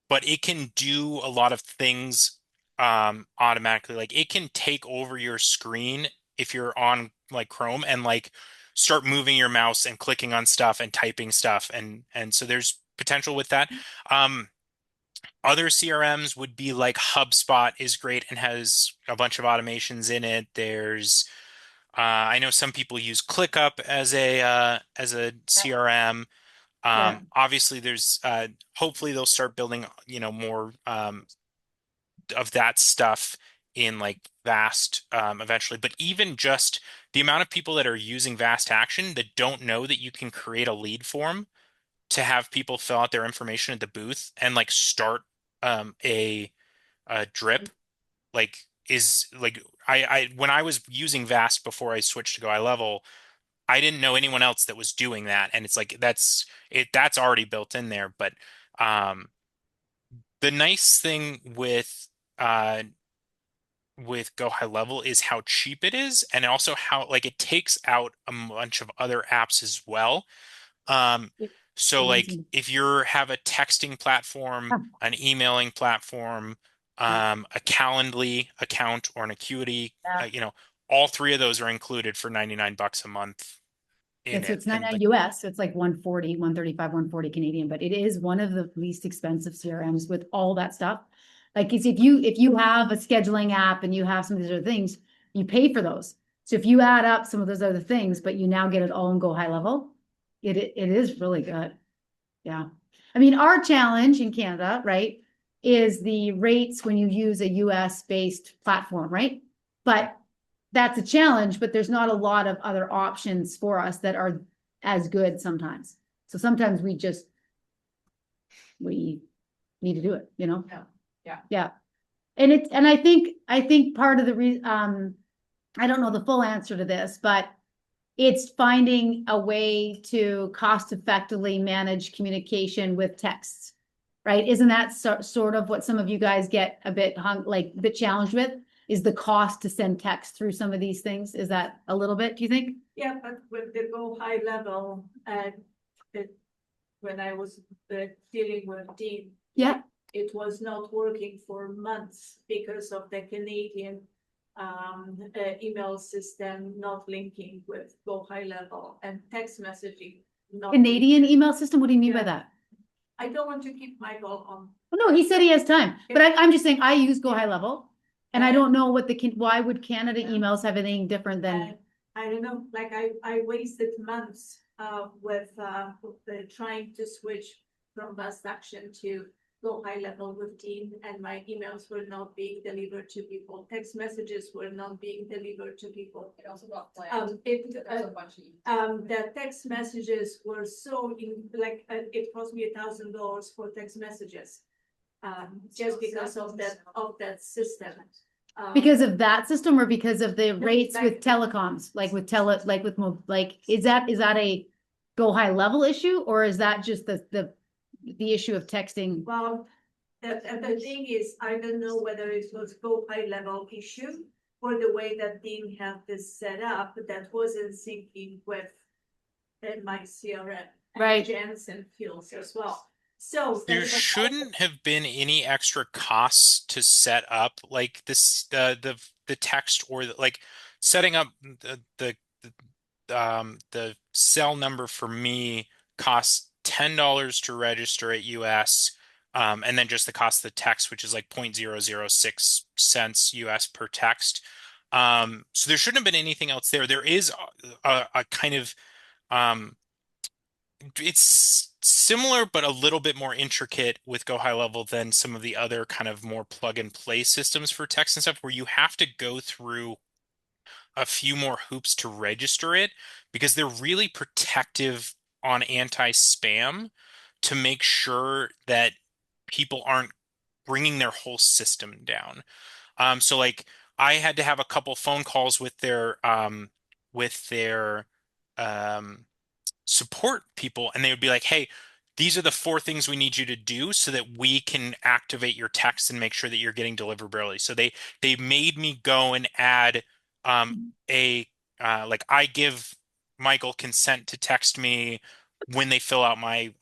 but it can do a lot of things automatically. Like it can take over your screen if you're on like Chrome and like start moving your mouse and clicking on stuff and typing stuff, and so there's potential with that. Other CRMs would be like HubSpot is great and has a bunch of automations in it. There's I know some people use ClickUp as a CRM. Yeah. Obviously, there's hopefully they'll start building more of that stuff in like Vast eventually. But even just the amount of people that are using Vast Action that don't know that you can create a lead form to have people fill out their information at the booth and like start a drip like is like I when I was using Vast before I switched to Go High Level, I didn't know anyone else that was doing that, and it's like that's already built in there. But the nice thing with with Go High Level is how cheap it is, and also how like it takes out a bunch of other apps as well. So like if you have a texting platform, an emailing platform, a Calendly account or an Acuity, you know, all three of those are included for $99 a month in So it. it's not And, like, US, so it's like 140, 135, 140 Canadian, but it is one of the least expensive CRMs with all that stuff. Like it's if you have a scheduling app and you have some of these other things, you pay for those. So if you add up some of those other things, but you now get it all and Go High Level, it is really good. Yeah. I mean, our challenge in Canada, right, is the rates when you use a US based platform, right? But that's a challenge, but there's not a lot of other options for us that are as good sometimes. So sometimes we need to do it, you know? Yeah. And I think part of the I don't know the full answer to this, but it's finding a way to cost effectively manage communication with texts, right? Isn't that sort of what some of you guys get a bit a bit challenged with? Is the cost to send text through some of these things? Is that a little bit, do you think? Yeah, but with the Go High Level, when I was dealing with Dean, Yeah. it was not working for months because of the Canadian email system not linking with Go High Level and text messaging. Canadian email system? What do you mean by that? I don't want to keep Michael on. Well, no, he said he has time, but I'm just saying I use Go High Level. And I don't know what why would Canada emails have anything different than? I don't know, like I wasted months with trying to switch from bus action to Go High Level with Dean, and my emails were not being delivered to people. Text messages were not being delivered to people. It also got flagged. The text messages were so it cost me $1,000 for text messages. Just because of that system. Because of that system or because of the rates with telecoms, is that a Go High Level issue or is that just the issue of texting? Well, the thing is, I don't know whether it was Go High Level issue or the way that Dean had this set up that wasn't syncing with my CRM. Right. Jansen Fields as well. So there shouldn't have been any extra costs to set up like this the text or like setting up the cell number for me costs $10 to register at US, and then just the cost of the text, which is like 0.006 cents US per text. So there shouldn't have been anything else there. There is a kind of it's similar but a little bit more intricate with Go High Level than some of the other kind of more plug and play systems for text and stuff, where you have to go through a few more hoops to register it because they're really protective on anti-spam to make sure that people aren't bringing their whole system down. So like I had to have a couple phone calls with their support people, and they would be like, hey, these are the 4 things we need you to do so that we can activate your text and make sure that you're getting deliverability. So they made me go and add like I give Michael consent to text me when they fill out my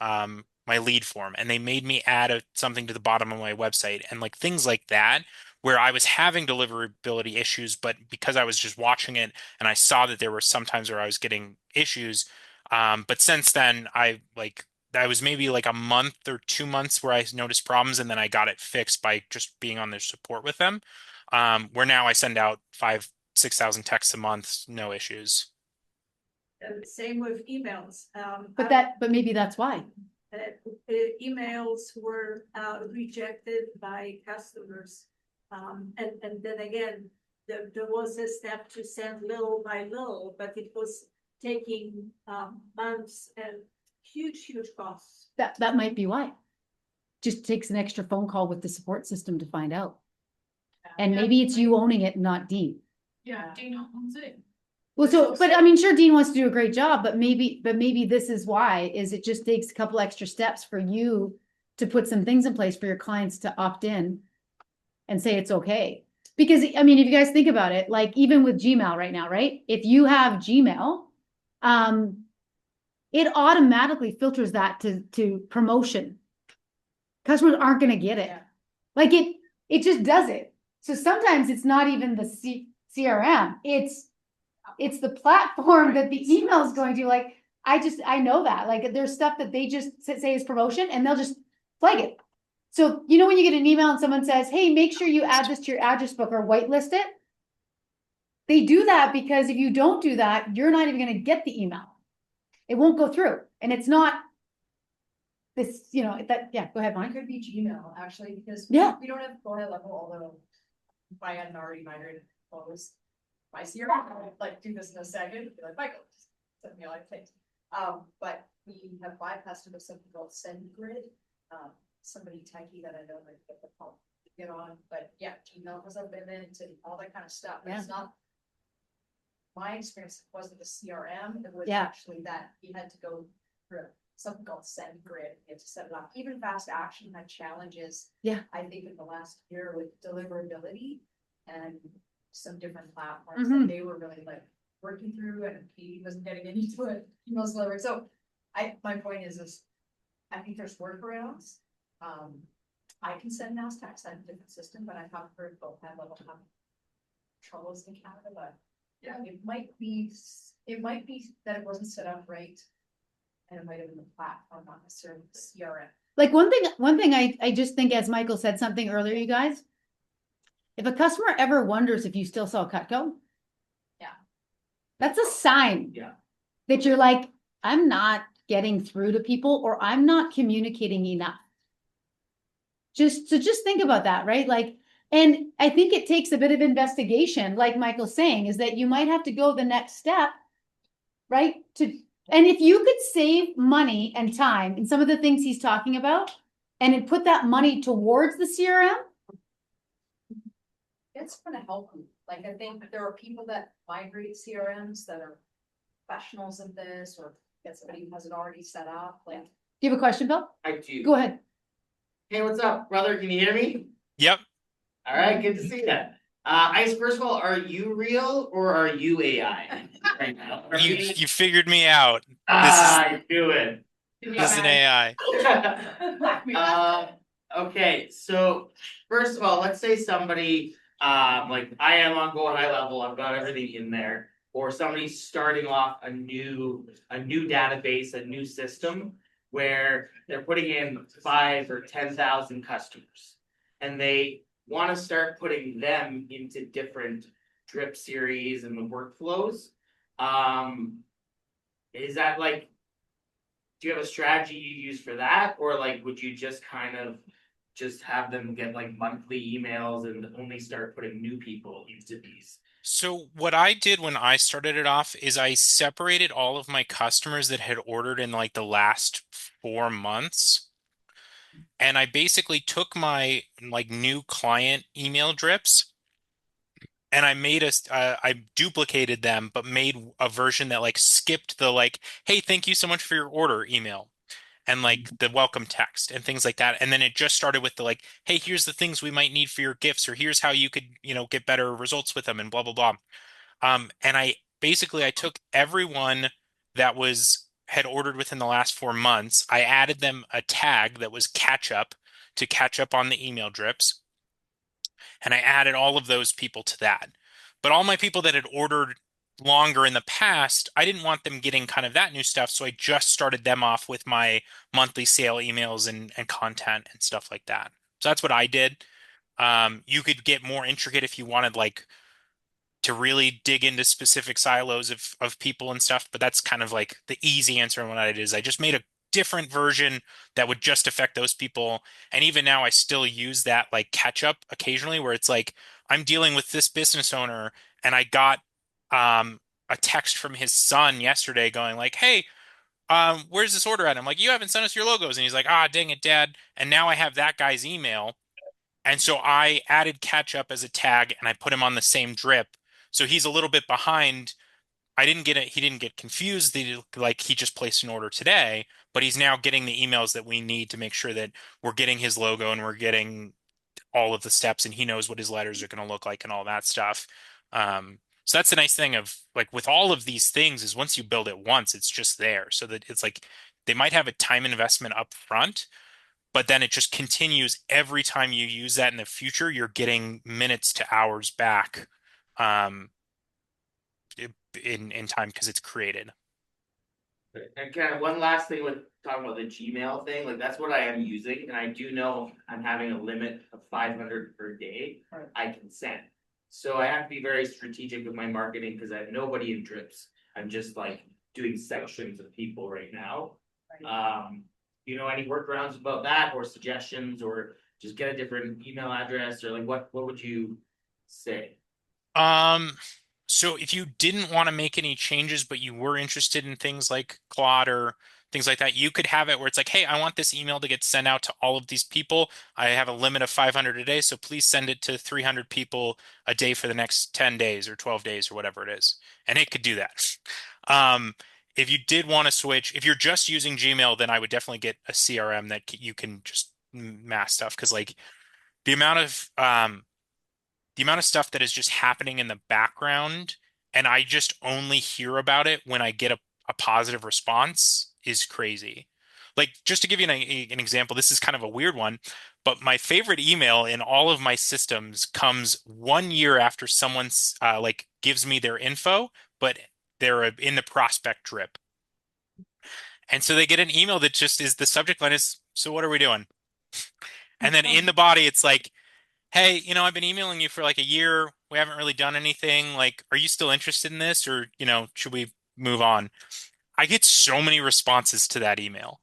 my lead form, and they made me add something to the bottom of my website and like things like that, where I was having deliverability issues, but because I was just watching it and I saw that there were some times where I was getting issues. But since then, I was maybe like a month or 2 months where I noticed problems, and then I got it fixed by just being on their support with them. Where now I send out 5,000-6,000 texts a month, no issues. Same with emails. But maybe that's why. Emails were rejected by customers. And then again, there was a step to send little by little, but it was taking months and huge costs. That might be why. Just takes an extra phone call with the support system to find out. And maybe it's you owning it, not Dean. Yeah, Dean owns it. Well, but I mean, sure, Dean wants to do a great job, but maybe this is why, is it just takes a couple extra steps for you to put some things in place for your clients to opt in. and say it's okay. Because, I mean, if you guys think about it, like even with Gmail right now, right? If you have Gmail, it automatically filters that to promotion. Customers aren't gonna get it. Like it just does it. So sometimes it's not even the CRM, it's the platform that the email is going to. Like, I know that, like, there's stuff that they just say is promotion and they'll just flag it. So, you know, when you get an email and someone says, hey, make sure you add this to your address book or whitelist it. They do that because if you don't do that, you're not even gonna get the email. It won't go through, and it's not this, you know, that, yeah, go ahead, It Mike. could be Gmail, actually, because Yeah. we don't have go ahead level, although if I hadn't already migrated photos, my CRM, I would like do this in a second, be like, Michael, send me like things. But we have bypassed it with something called SendGrid. Somebody techie that I know might get the help to get on, but yeah, Gmail has a limit and all that kind of stuff. Yeah. It's not. My experience wasn't the CRM, it was Yeah. actually that you had to go through something called SendGrid, you have to set it up. Even Fast Action had challenges. Yeah. I think in the last year with deliverability and some different platforms Mhm. that they were really like working through, and he wasn't getting into it, emails delivered. So my point is I think there's workarounds. I can send mass text on a different system, but I haven't heard both high level have troubles in Canada, but yeah, it might be that it wasn't set up right. And it might have been the platform, not necessarily the CRM. Like one thing I just think, as Michael said something earlier, you guys, if a customer ever wonders if you still sell Cutco. Yeah. That's a sign. Yeah. That you're like, I'm not getting through to people, or I'm not communicating enough. Just think about that, right? Like, and I think it takes a bit of investigation, like Michael's saying, is that you might have to go the next step, right? And if you could save money and time in some of the things he's talking about, and then put that money towards the CRM. It's gonna help you. Like, I think that there are people that migrate CRMs that are professionals in this, or get somebody who has it already set up, like. Do you have a question, Bill? I do. Go ahead. Hey, what's up, brother? Can you hear me? Yep. All right, good to see you. First of all, are you real or are you AI right now? You figured me out. I do it. This is an AI. Okay, so first of all, let's say somebody, like I am on Go High Level, I've got everything in there, or somebody's starting off a new database, a new system, where they're putting in 5 or 10,000 customers, and they want to start putting them into different drip series and the workflows. Is that like, do you have a strategy you use for that, or like would you just kind of just have them get like monthly emails and only start putting new people into these? So what I did when I started it off is I separated all of my customers that had ordered in like the last 4 months. And I basically took my like new client email drips and I duplicated them, but made a version that like skipped the like, hey, thank you so much for your order email and like the welcome text and things like that. And then it just started with the like, hey, here's the things we might need for your gifts, or here's how you could, get better results with them and blah, blah, blah. And I took everyone that had ordered within the last 4 months. I added them a tag that was catch up to catch up on the email drips. And I added all of those people to that. But all my people that had ordered longer in the past, I didn't want them getting kind of that new stuff. So I just started them off with my monthly sale emails and content and stuff like that. So that's what I did. You could get more intricate if you wanted like to really dig into specific silos of people and stuff, but that's kind of like the easy answer on what I did is I just made a different version that would just affect those people. And even now I still use that like catch up occasionally where it's like I'm dealing with this business owner and I got a text from his son yesterday going like, hey, where's this order at? I'm like, you haven't sent us your logos. And he's like, ah, dang it, dad. And now I have that guy's email. And so I added catch up as a tag and I put him on the same drip. So he's a little bit behind. I didn't get it. He didn't get confused. Like he just placed an order today, but he's now getting the emails that we need to make sure that we're getting his logo and we're getting all of the steps, and he knows what his letters are going to look like and all that stuff. So that's the nice thing of like with all of these things is once you build it once, it's just there. So that it's like they might have a time investment up front, but then it just continues every time you use that in the future, you're getting minutes to hours back um, in time because it's created. And kind of one last thing with talking about the Gmail thing, like that's what I am using, and I do know I'm having a limit of 500 per day Right. I can send. So I have to be very strategic with my marketing because I have nobody in drips. I'm just like doing sections of people right now. You know, any workarounds about that or suggestions or just get a different email address or like what would you say? So if you didn't want to make any changes, but you were interested in things like Claude or things like that, you could have it where it's like, hey, I want this email to get sent out to all of these people. I have a limit of 500 a day, so please send it to 300 people a day for the next 10 days or 12 days or whatever it is. And it could do that. If you did want to switch, if you're just using Gmail, then I would definitely get a CRM that you can just mass stuff because like the amount of stuff that is just happening in the background and I just only hear about it when I get a positive response is crazy. Like just to give you an example, this is kind of a weird one, but my favorite email in all of my systems comes 1 year after someone's like gives me their info, but they're in the prospect drip. And so they get an email that just is the subject line is, so what are we doing? And then in the body, it's like, hey, I've been emailing you for like a year. We haven't really done anything. Like, are you still interested in this or, should we move on? I get so many responses to that email.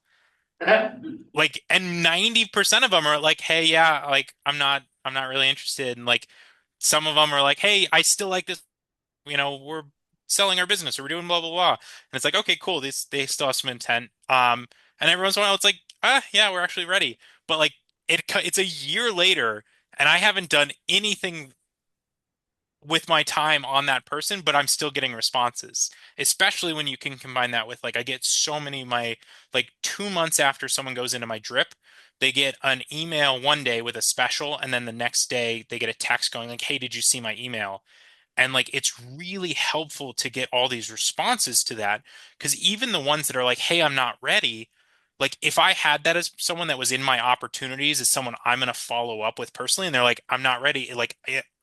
Like, and 90% of them are like, hey, yeah, like I'm not really interested. And like some of them are like, hey, I still like this, we're selling our business or we're doing blah blah blah. And it's like, okay, cool. They still have some intent. And every once in a while it's like, yeah, we're actually ready. But like it's a year later and I haven't done anything with my time on that person, but I'm still getting responses, especially when you can combine that with like I get so many my like 2 months after someone goes into my drip, they get an email one day with a special, and then the next day they get a text going like, hey, did you see my email? And like it's really helpful to get all these responses to that because even the ones that are like, hey, I'm not ready, like if I had that as someone that was in my opportunities as someone I'm going to follow up with personally, and they're like, I'm not ready, like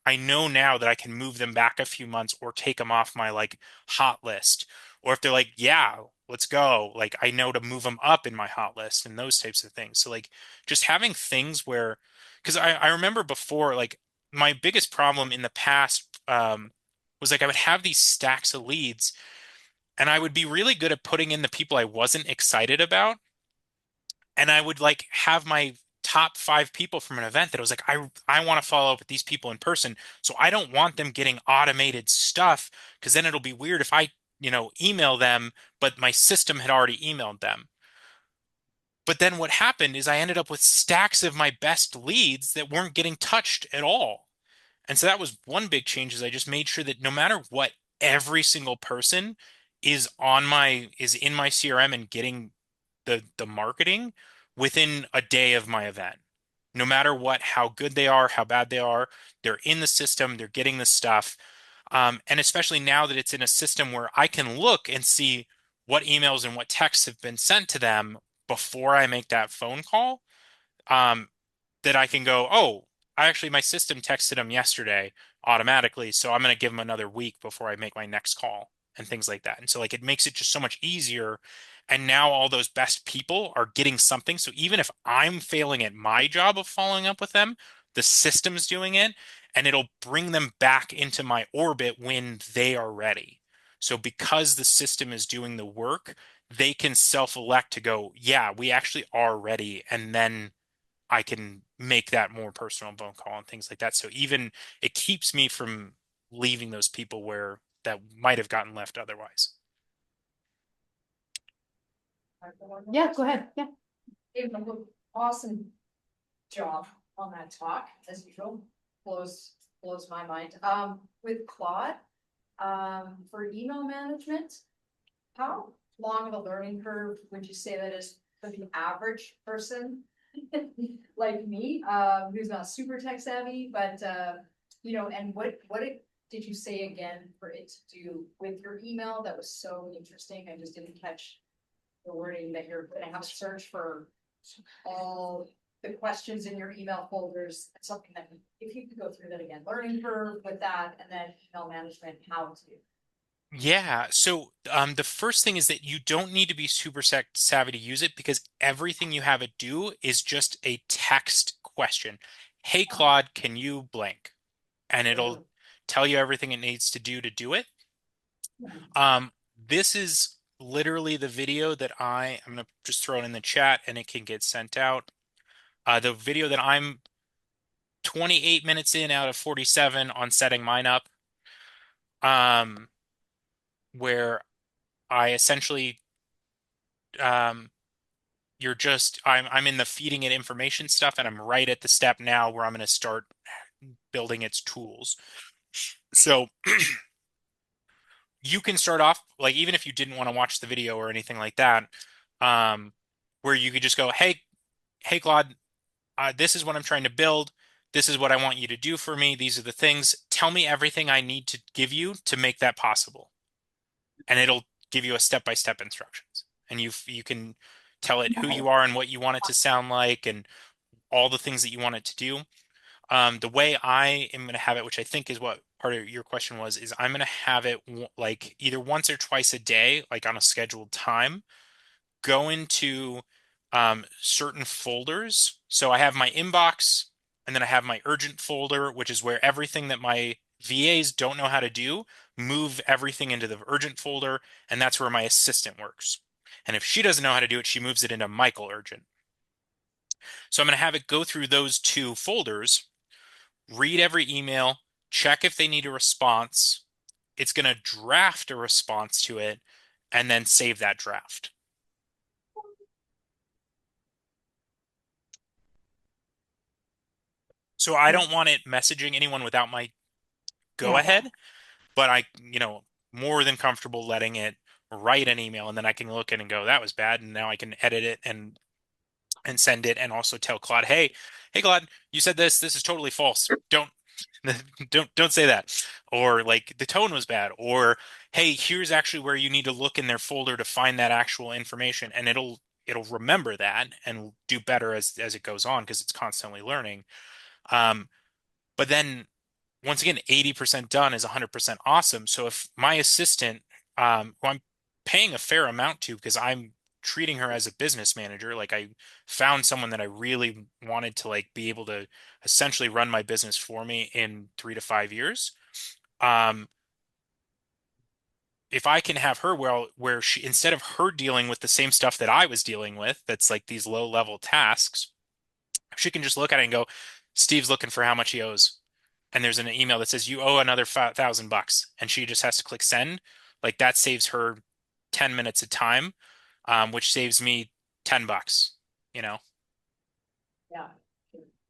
I know now that I can move them back a few months or take them off my like hot list. Or if they're like, yeah, let's go, like I know to move them up in my hot list and those types of things. So like just having things where, because I remember before, like my biggest problem in the past was like I would have these stacks of leads and I would be really good at putting in the people I wasn't excited about. And I would like have my top 5 people from an event that I was like, I want to follow up with these people in person. So I don't want them getting automated stuff because then it'll be weird if I, email them, but my system had already emailed them. But then what happened is I ended up with stacks of my best leads that weren't getting touched at all. And so that was one big change is I just made sure that no matter what, every single person is in my CRM and getting the marketing within a day of my event. No matter what, how good they are, how bad they are, they're in the system, they're getting the stuff. And especially now that it's in a system where I can look and see what emails and what texts have been sent to them before I make that phone call. Um, that I can go, oh, my system texted them yesterday automatically, so I'm going to give them another week before I make my next call and things like that. And so like it makes it just so much easier. And now all those best people are getting something. So even if I'm failing at my job of following up with them, the system's doing it and it'll bring them back into my orbit when they are ready. So because the system is doing the work, they can self-elect to go, yeah, we actually are ready. And then I can make that more personal phone call and things like that. So even it keeps me from leaving those people where that might have gotten left otherwise. Yeah, go ahead. Yeah. Awesome job on that talk, as usual, blows my mind. With Claude, for email management, how long of a learning curve would you say that is for the average person like me, who's not super tech savvy, but, you know, and did you say again for it to do with your email? That was so interesting. I just didn't catch the wording that you're gonna have to search for all the questions in your email folders. That's something that, if you could go through that again, learning curve with that, and then email management, how to. Yeah, so the first thing is that you don't need to be super savvy to use it because everything you have it do is just a text question. Hey Claude, can you blank? And it'll tell you everything it needs to do it. This is literally the video that I'm gonna just throw it in the chat and it can get sent out. The video that I'm 28 minutes in out of 47 on setting mine up, where I essentially, I'm in the feeding it information stuff and I'm right at the step now where I'm going to start building its tools. So you can start off, like, even if you didn't want to watch the video or anything like that, where you could just go, hey Claude, this is what I'm trying to build. This is what I want you to do for me. These are the things. Tell me everything I need to give you to make that possible. And it'll give you a step-by-step instructions. And you can tell it who you are and what you want it to sound like and all the things that you want it to do. The way I am going to have it, which I think is what part of your question was, is I'm going to have it like either once or twice a day, like on a scheduled time, go into certain folders. So I have my inbox and then I have my urgent folder, which is where everything that my VAs don't know how to do, move everything into the urgent folder. And that's where my assistant works. And if she doesn't know how to do it, she moves it into Michael Urgent. So I'm going to have it go through those two folders, read every email, check if they need a response. It's going to draft a response to it and then save that draft. So I don't want it messaging anyone without my go ahead, but I, more than comfortable letting it write an email and then I can look at it and go, that was bad. And now I can edit it and send it and also tell Claude, hey Claude, you said this is totally false. Don't say that. Or like the tone was bad, or hey, here's actually where you need to look in their folder to find that actual information, and it'll remember that and do better as it goes on because it's constantly learning. But then once again, 80% done is 100% awesome. So if my assistant, who I'm paying a fair amount to because I'm treating her as a business manager, like I found someone that I really wanted to like be able to essentially run my business for me in 3 to 5 years. If I can have her where she, instead of her dealing with the same stuff that I was dealing with, that's like these low level tasks, she can just look at it and go, Steve's looking for how much he owes. And there's an email that says you owe another $1,000, and she just has to click send. Like that saves her 10 minutes of time, which saves me $10, Yeah,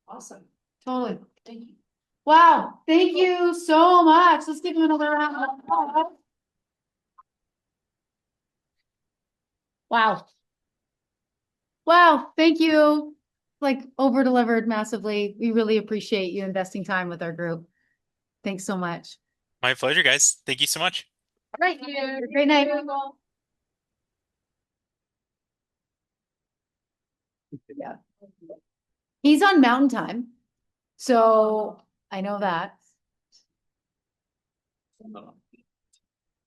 awesome. Totally. Thank you. Wow, thank you so much. Let's give him another round of applause. Wow. Wow, thank you. Like over delivered massively. We really appreciate you investing time with our group. Thanks so much. My pleasure, guys. Thank you so much. All right. Great night. Yeah. He's on Mountain Time. So I know that.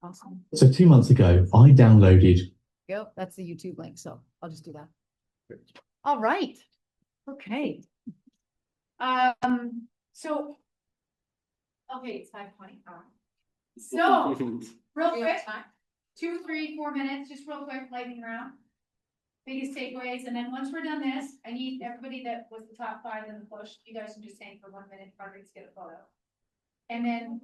Awesome. So 2 months ago, I downloaded. Yep, that's the YouTube link. So I'll just do that. All right. Okay. So. Okay, it's 5:20. So, real quick, 2, 3, 4 minutes, just real quick, lightning round. Biggest takeaways, and then once we're done this, I need everybody that was the top 5 in the push, you guys can just hang for 1 minute, projects get a photo. And then,